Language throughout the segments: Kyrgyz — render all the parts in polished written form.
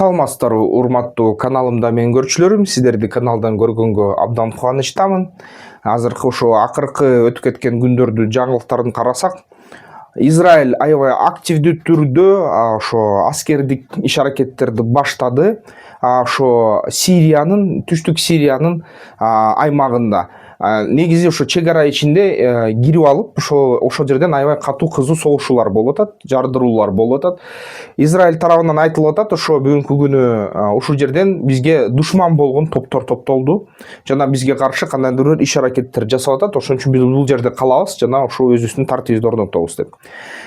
Саламатсыздар, урматтуу каналымда мен көрчүлөрүм. Сиздерди каналдан көргөнгө абдан кубанычтамын. Азыркы ошо акыркы өтүп кеткен күндөрдү жаңылыктарын карасак, Израиль аябай активдүү түрдө ошо аскердик иш-аракеттерди баштады. Ошо түштүк Сириянын аймагында. Негизи ошо чек ара ичинде кирип алып, ошол жерден аябай катуу кызуу согушуулар болуп атат, жардыруулар болуп атат. Израиль тарабынан айтылып атат, ошо бүгүнкү күнү ушул жерден бизге душман болгон топтор топтолду жана бизге каршы кандайдыр бир иш-аракеттер жасап атат. Ошон үчүн биз бул жерде калабыз жана ошо өзүбүздүн тартибибизди орнотобуз деп.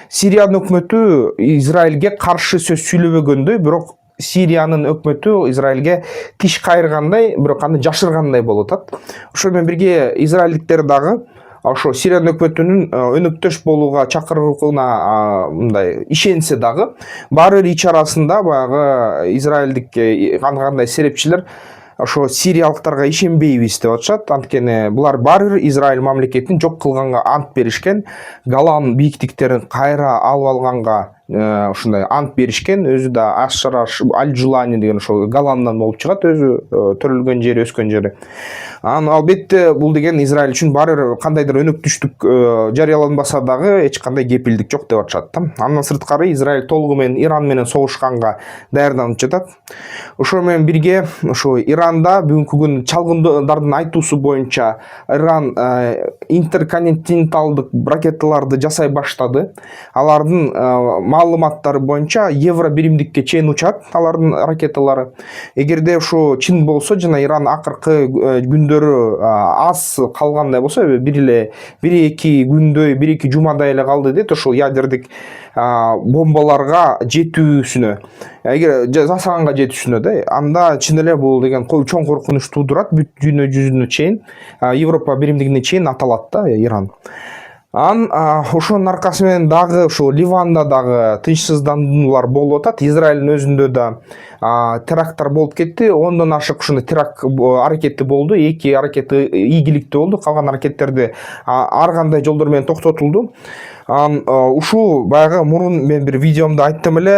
Сириянын өкмөтү Израилге каршы сөз сүйлөбөгөндөй, бирок Сириянын өкмөтү Израилге тиш кайргандай, бирок аны жашыргандай болуп атат. Ошо менен бирге израилдиктер дагы ошо Сириянын өкмөтүнүн өнөктөш болууга чакырууна мындай ишенсе дагы, баары бир ич арасында баягы израилдик кандай серепчилер ошо сириялыктарга ишенбейбиз деп атышат. Анткени булар баары бир Израиль мамлекетин жок кылганга ант беришкен, Голан бийиктиктерин кайра алып алганга ушундай ант беришкен. Өзү да Аш-Шараш Аль-Жулани деген ошол Голандан болуп чыгат, өзү төрөлгөн жери, өскөн жери. Албетте бул деген Израиль үчүн баары бир кандайдыр өнөктүштүк жарыяланбаса дагы эч кандай кепилдик жок деп атышат. Андан сырткары Израиль толугу менен Иран менен согушканга даярданып жатат. Ошо менен бирге ошо Иранда бүгүнкү күн чалгындардын айтуусу боюнча Иран интерконтиненталдык ракеталарды жасай баштады. Алардын маалыматтары боюнча евро биримдикке чейин учат алардын ракеталары. Эгерде ошо чын болсо жана Иран акыркы күндөрү аз калгандай болсо, бир эки күндөй, бир эки жумадай эле калды дейт ошол ядердик бомбаларга жетүүсүнө, эгер жасаганга жетүүсүнө да, анда чын эле бул деген чоң коркунуч туудурат. Бүт дүйнө жүзүнө чейин, Европа биримдигине чейин аталат да Иран. Ошонун аркасы менен дагы ошо Ливанда дагы тынчсыздандыруулар болуп атат. Израилдин өзүндө да теракттар болуп кетти. 10дон ашык ушундай теракт аракети болду. 2 аракети ийгиликтүү болду. Калган аракеттерди ар кандай жолдор менен токтотулду. Ушул баягы мурун мен бир видеомдо айттым эле,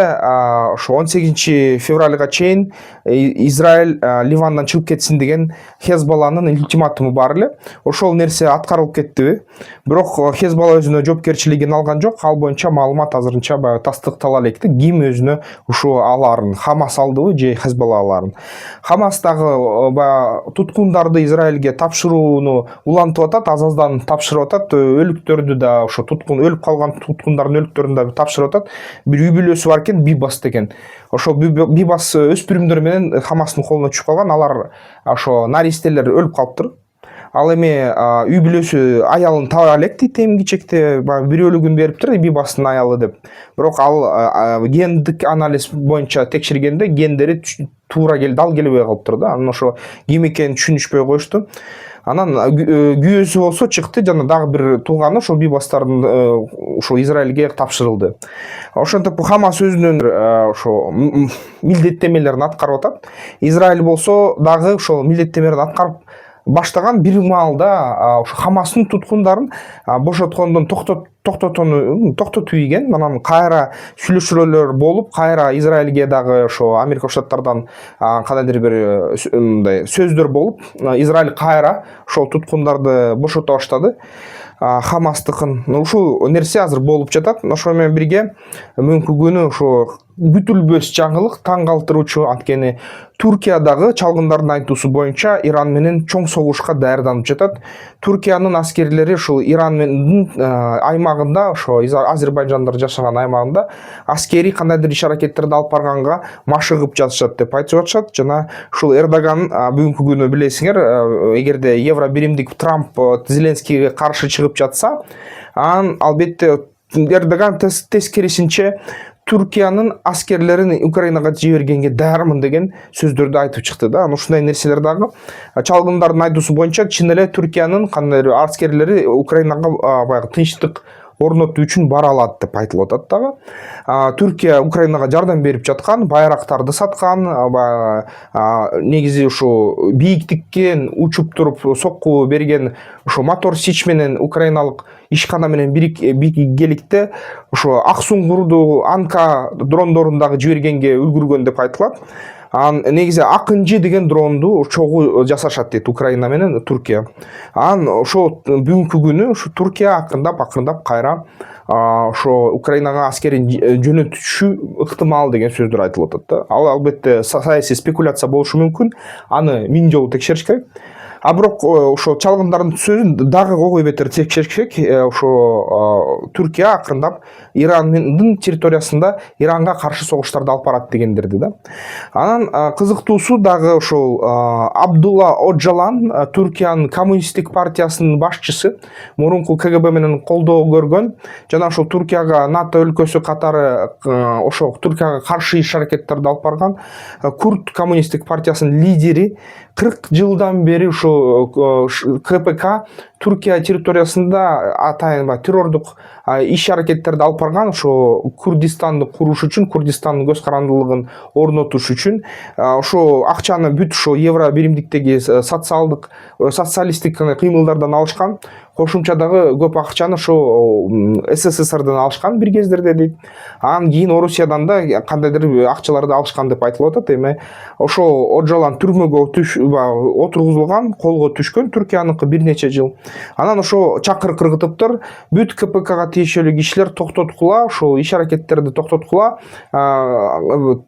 ошо 18 февралга чейин Израиль Ливандан чыгып кетсин деген Хезболланын ультиматуму бар эле. Ошол нерсе аткарылып кеттиби? Бирок Хезболла өзүнө жоопкерчилигин алган жок. Ал боюнча маалымат азырынча баягы тастыктала электи. Ким өзүнө ушул аларын, Хамас алдыбы же Хезболла аларын? Хамас дагы баягы туткундарды Израилге тапшырууну улантып атат, аз-аздан тапшырып атат. Өлүктөрдү да ошо өлүп калган туткундардын өлүктөрүн да тапшырып атат. Бир үй бүлөсү бар экен, Бибас деген. Ошо Бибас өспүрүмдөр менен Хамастын колуна түшүп калган. Алар ошо наристелер өлүп калыптыр. Ал эми үй бүлөсү аялын таба элек дейт, эми кичекте бир өлүгүн бериптир, Бибастын аялы деп. Бирок ал гендик анализ боюнча текшергенде гендери туура дал келбей калыптыр да. Анан ошо ким экенин түшүнүшпөй коюшту. Анан күйөөсү болсо чыкты, жана дагы бир тууганы ошол Бибастардын ошо Израилге тапшырылды. Ошентип Хамас өзүнүн ошо милдеттемелерин аткарып атат. Израиль болсо дагы ошол милдеттемелерин аткарып баштаган. Бир маалда ошо Хамастын туткундарын бошоткондон токтотуу ийген. Анан кайра сүйлөшүүлөр болуп, кайра Израилге дагы ошо Америка Штаттардан кандайдыр бир мындай сөздөр болуп, Израиль кайра ошол туткундарды бошото баштады. Хамастыкын. Ушул нерсе азыр болуп жатат. Ошо менен бирге мүмкүн күнү ошо күтүлбөс жаңылык, таң калтыруучу. Анткени Туркиядагы чалгындардын айтуусу боюнча Иран менен чоң согушка даярданып жатат. Туркиянын аскерлери ушул Ирандын аймагында, ошо Азербайжандар жашаган аймагында аскери кандайдыр иш-аракеттерди алып барганга машыгып жатышат деп айтып атышат. Жана ушул Эрдоган бүгүнкү күнү билесиңер, эгерде евро биримдик Трамп Зеленскийге каршы чыгып жатса, анан албетте Эрдоган тескерисинче Туркиянын аскерлерин Украинага жибергенге даярмын деген сөздөрдү айтып чыкты да. Ушундай нерселер дагы чалгындардын айтуусу боюнча чын эле Туркиянын кандайдыр аскерлери Украинага баягы тынчтык орнотуу үчүн бара алат деп айтылып атат дагы. Түркия Украинага жардам берип жаткан, байрактарды саткан, негизи ушу бийиктикке учуп туруп сокку берген ошо мотор Сич менен украиналык ишкана менен биргеликте ошо ак суңгурду Анка дрондорун дагы жибергенге үлгүргөн деп айтылат. Негизи Акынжы деген дронду чогуу жасашат дейт Украина менен Түркия. Ошо бүгүнкү күнү ушу Түркия акырындап кайра ошо Украинага аскерин жөнөтүшү ыктымал деген сөздөр айтылып атат. Ал албетте саясий спекуляция болушу мүмкүн. Аны миң жолу текшериш керек. Бирок ошо чалгындардын сөзүн дагы кой бетер текшериш керек. Ошо Түркия акырындап Ирандын территориясында Иранга каршы согуштарды алып барат дегендерди да. Анан кызыктуусу дагы ошол Абдулла Öcalan, Түркиянын коммунисттик партиясынын башчысы, мурунку КГБ менен колдоо көргөн жана ошол Түркияга НАТО өлкөсү катары ошо Түркияга каршы иш аракеттерди алып барган Курд коммунисттик партиясынын лидери 40 жылдан бери ошо КПК Түркия территориясында атайын террордук иш аракеттерди алып барган, ошо Курдистанды куруш үчүн, Курдистандын көз карандылыгын орнотуш үчүн ошо акчаны бүт ошо евро биримдиктеги социалисттик кыймылдардан алышкан. Кошумча дагы көп акчаны ошо СССРдан алышкан бир кездерде дейт. Анан кийин Орусиядан да кандайдыр акчаларды алышкан деп айтылып атат. Эми ошо Öcalan түрмөгө отургузулган, колго түшкөн, Түркияныкы бир нече жыл. Анан ошо чакыр кыргытыптыр, бүт КПКга тиешелүү кишилер токтоткула, ошо иш аракеттерди токтоткула,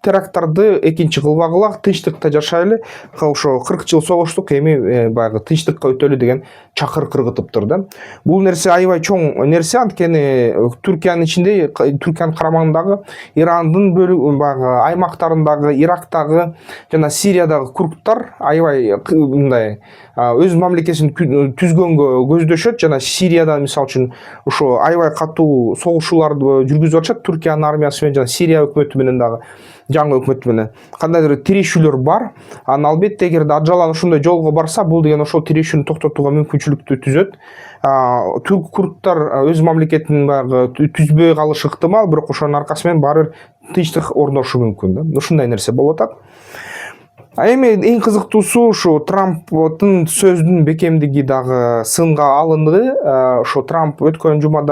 теракттарды экинчи кылбагыла, тынчтыкта жашайлы, ошо 40 жыл согуштук, эми баягы тынчтыкка өтөлү деген чакыр кыргытыптыр да. Бул нерсе аябай чоң нерсе, анткени Түркиянын ичинде, Түркиянын карамагындагы Ирандын баягы аймактарындагы, Ирактагы жана Сириядагы курдтар аябай мындай өз мамлекетин түзгөнгө көздөшөт жана Сирияда мисалы үчүн ошо аябай катуу согушууларды жүргүзүп атышат Түркиянын армиясы менен жана Сирия өкмөтү менен дагы, жаңы өкмөт менен кандайдыр тирешүүлөр бар. Анан албетте эгерде Öcalan ошондой жолго барса, бул деген ошол тирешүүнү токтотууга мүмкүнчүлүктү түзөт. Түрк курдтар өз мамлекетин баягы түзбөй калышы ыктымал, бирок ошонун аркасы менен баары бир тынчтык орношу мүмкүн да. Ушундай нерсе болуп атат. Эми эң кызыктуусу ушу Трамптын сөзүнүн бекемдиги дагы сынга алынды. Ошо Трамп өткөн жума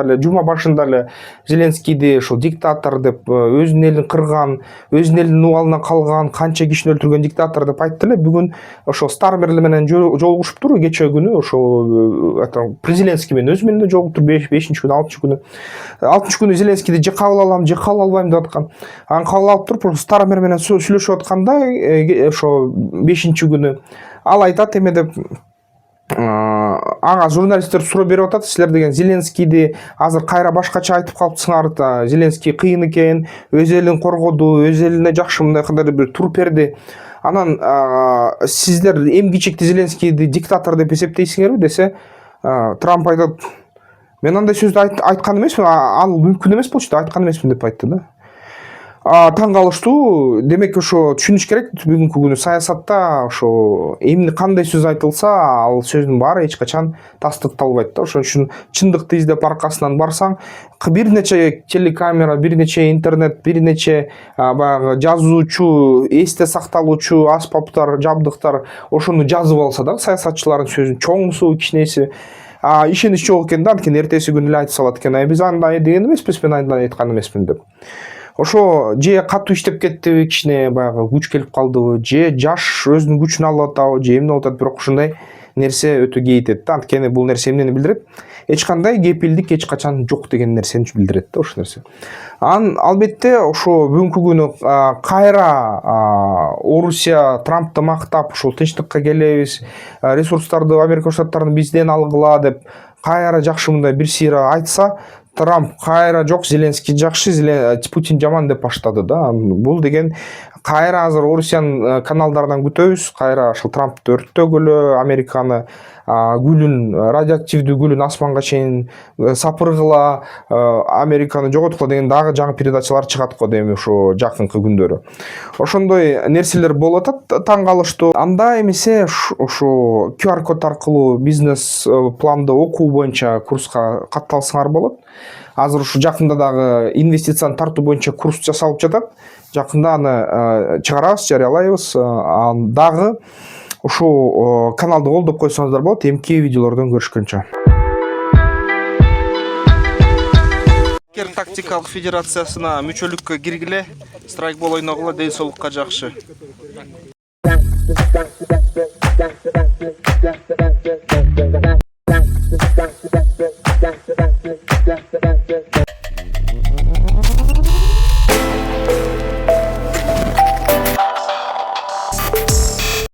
башында эле Зеленскийди ошо диктатор деп, өзүнүн элин кырган, өзүнүн элинин убалына калган, канча кишини өлтүргөн диктатор деп айтты эле. Бүгүн ошо Стармер менен жолугушуптур. Кечээ күнү ошо Зеленский менен өзү менен жолугуптур. 5-күнү, 6-күнү. 6-күнү Зеленскийди же кабыл алам, же кабыл албайм деп аткан. Анан кабыл алып туруп Стармер менен сүйлөшүп атканда ошо 5-күнү ал айтат эме деп, ага журналисттер суроо берип атат, силер деген Зеленскийди азыр кайра башкача айтып калыпсыңар, Зеленский кыйын экен, өз элин коргоду, өз элине жакшы мындай кандайдыр бир тур берди. Анан сиздер эмгичекти Зеленскийди диктатор деп эсептейсиңерби десе, Трамп айтат, мен андай сөздү айткан эмесмин, ал мүмкүн эмес болчу да, айткан эмесмин деп айтты да. Таң калыштуу. Демек ошо түшүнүш керек, бүгүнкү күнү саясатта ошо эмне кандай сөз айтылса, ал сөздүн баары эч качан тастыкталбайт да. Ошон үчүн чындыкты издеп аркасынан барсаң, бир нече телекамера, бир нече интернет, бир нече баягы жазуучу, эсте сакталуучу аспаптар, жабдыктар ошону жазып алса да, саясатчылардын сөзүн чоңсу, кичинеси ишенич жок экен да, анткени эртеси күнү эле айта салат экен, биз андай деген эмеспиз, мен андай айткан эмесмин деп. Ошо же катуу иштеп кеттиби, кичине баягы күч келип калдыбы, же жаш өзүнүн күчүн алып атабы, же эмне болуп атат, бирок ушундай нерсе өтө кейтет да. Анткени бул нерсе эмнени билдирет? Эч кандай кепилдик эч качан жок деген нерсени билдирет да, ошол нерсе. Албетте ошо бүгүнкү күнү кайра Орусия Трампты мактап, ошол тынчтыкка келебиз, ресурстарды Америка Штаттарынан бизден алгыла деп кайра жакшы мындай бир сыйра айтса, Трамп кайра жок, Зеленский жакшы, Путин жаман деп баштады да. Бул деген кайра азыр Орусиянын каналдарынан күтөбүз, кайра ошол Трампты өрттөгүлө, Американы гүлүн радиоактивдүү гүлүн асманга чейин сапыргыла Американы жоготкула деген дагы жаңы передачалар чыгат го дейм ушу жакынкы күндөрү. Ошондой нерселер болуп атат таң калыштуу. Анда эмесе ушу QR код аркылуу бизнес планды окуу боюнча курска катталсаңар болот. Азыр ушу жакында дагы инвестицияны тартуу боюнча курс жасалып жатат. Жакында аны чыгарабыз, жарыялайбыз. Дагы ушул каналды колдоп койсоңуздар болот, эмки видеолордон көрүшкөнчө. Тактикалык федерациясына мүчөлүккө киргиле, страйкбол ойногула, ден соолукка жакшы.